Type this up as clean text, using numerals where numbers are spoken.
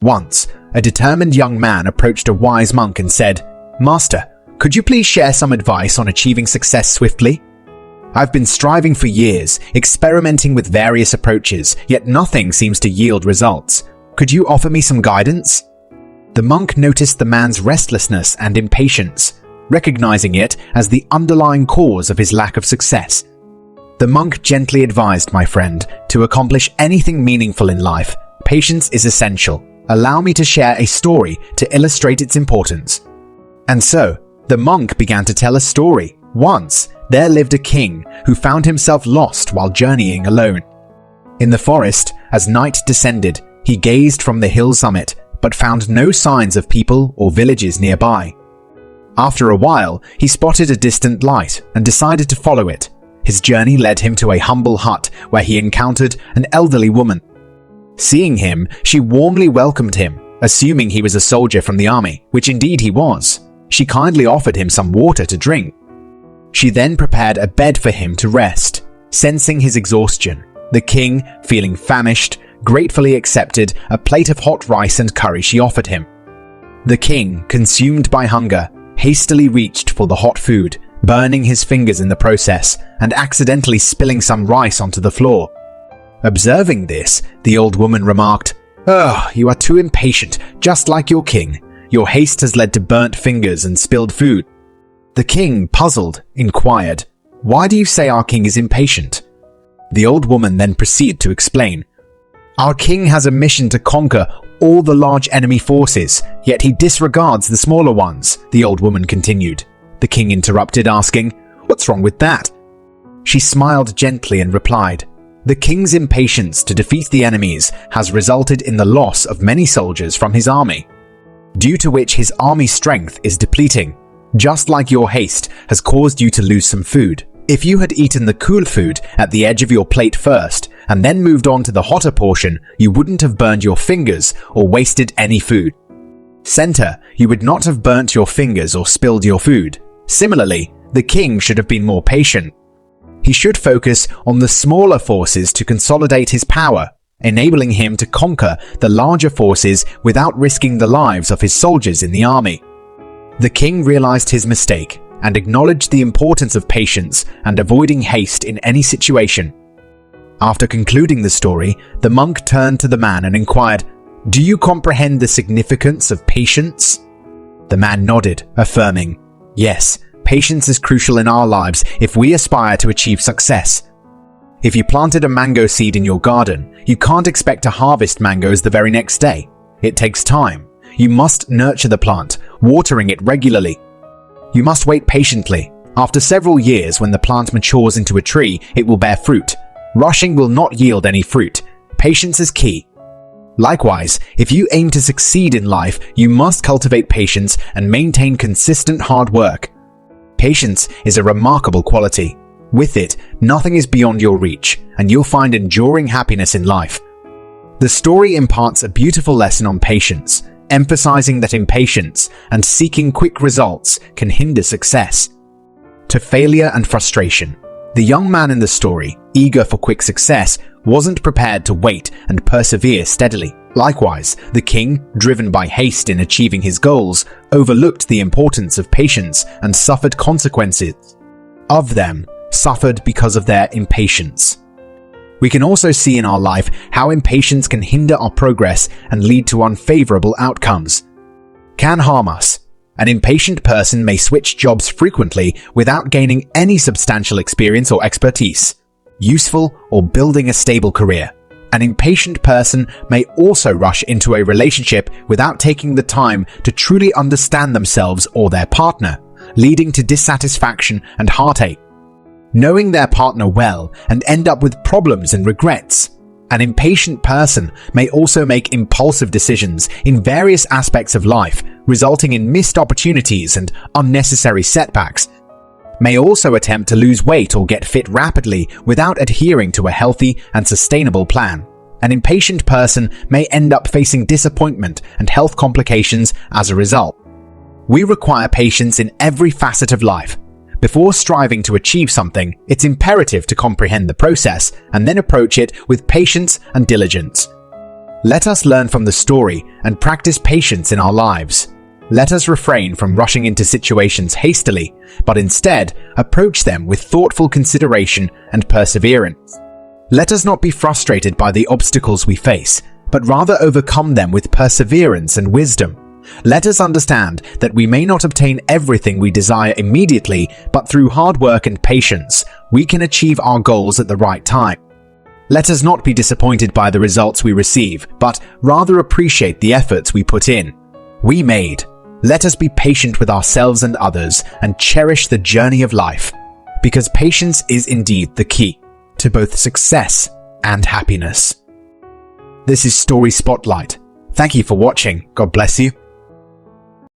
Once, a determined young man approached a wise monk and said, "Master, could you please share some advice on achieving success swiftly? I've been striving for years, experimenting with various approaches, yet nothing seems to yield results. Could you offer me some guidance?" The monk noticed the man's restlessness and impatience, recognizing it as the underlying cause of his lack of success. The monk gently advised, "My friend, to accomplish anything meaningful in life, patience is essential. Allow me to share a story to illustrate its importance." And so, the monk began to tell a story. Once, there lived a king who found himself lost while journeying alone. In the forest, as night descended, he gazed from the hill summit, but found no signs of people or villages nearby. After a while, he spotted a distant light and decided to follow it. His journey led him to a humble hut where he encountered an elderly woman. Seeing him, she warmly welcomed him, assuming he was a soldier from the army, which indeed he was. She kindly offered him some water to drink. She then prepared a bed for him to rest. Sensing his exhaustion, the king, feeling famished, gratefully accepted a plate of hot rice and curry she offered him. The king, consumed by hunger, hastily reached for the hot food, burning his fingers in the process and accidentally spilling some rice onto the floor. Observing this, the old woman remarked, "Oh, you are too impatient, just like your king. Your haste has led to burnt fingers and spilled food." The king, puzzled, inquired, "Why do you say our king is impatient?" The old woman then proceeded to explain, "Our king has a mission to conquer all the large enemy forces, yet he disregards the smaller ones," the old woman continued. The king interrupted, asking, "What's wrong with that?" She smiled gently and replied, "The king's impatience to defeat the enemies has resulted in the loss of many soldiers from his army, due to which his army strength is depleting, just like your haste has caused you to lose some food. If you had eaten the cool food at the edge of your plate first, and then moved on to the hotter portion, you wouldn't have burned your fingers or wasted any food. Center, you would not have burnt your fingers or spilled your food. Similarly, the king should have been more patient. He should focus on the smaller forces to consolidate his power, enabling him to conquer the larger forces without risking the lives of his soldiers in the army." The king realized his mistake and acknowledged the importance of patience and avoiding haste in any situation. After concluding the story, the monk turned to the man and inquired, "Do you comprehend the significance of patience?" The man nodded, affirming, "Yes, patience is crucial in our lives if we aspire to achieve success. If you planted a mango seed in your garden, you can't expect to harvest mangoes the very next day. It takes time. You must nurture the plant, watering it regularly. You must wait patiently. After several years, when the plant matures into a tree, it will bear fruit. Rushing will not yield any fruit. Patience is key. Likewise, if you aim to succeed in life, you must cultivate patience and maintain consistent hard work. Patience is a remarkable quality. With it, nothing is beyond your reach, and you'll find enduring happiness in life." The story imparts a beautiful lesson on patience, emphasizing that impatience and seeking quick results can hinder success. To failure and frustration, the young man in the story, eager for quick success, wasn't prepared to wait and persevere steadily. Likewise, the king, driven by haste in achieving his goals, overlooked the importance of patience and suffered consequences of them, suffered because of their impatience. We can also see in our life how impatience can hinder our progress and lead to unfavorable outcomes. Can harm us. An impatient person may switch jobs frequently without gaining any substantial experience or expertise, useful or building a stable career. An impatient person may also rush into a relationship without taking the time to truly understand themselves or their partner, leading to dissatisfaction and heartache. Knowing their partner well and end up with problems and regrets. An impatient person may also make impulsive decisions in various aspects of life, resulting in missed opportunities and unnecessary setbacks. May also attempt to lose weight or get fit rapidly without adhering to a healthy and sustainable plan. An impatient person may end up facing disappointment and health complications as a result. We require patience in every facet of life. Before striving to achieve something, it's imperative to comprehend the process and then approach it with patience and diligence. Let us learn from the story and practice patience in our lives. Let us refrain from rushing into situations hastily, but instead approach them with thoughtful consideration and perseverance. Let us not be frustrated by the obstacles we face, but rather overcome them with perseverance and wisdom. Let us understand that we may not obtain everything we desire immediately, but through hard work and patience, we can achieve our goals at the right time. Let us not be disappointed by the results we receive, but rather appreciate the efforts we put in. We made. Let us be patient with ourselves and others and cherish the journey of life, because patience is indeed the key to both success and happiness. This is Story Spotlight. Thank you for watching. God bless you.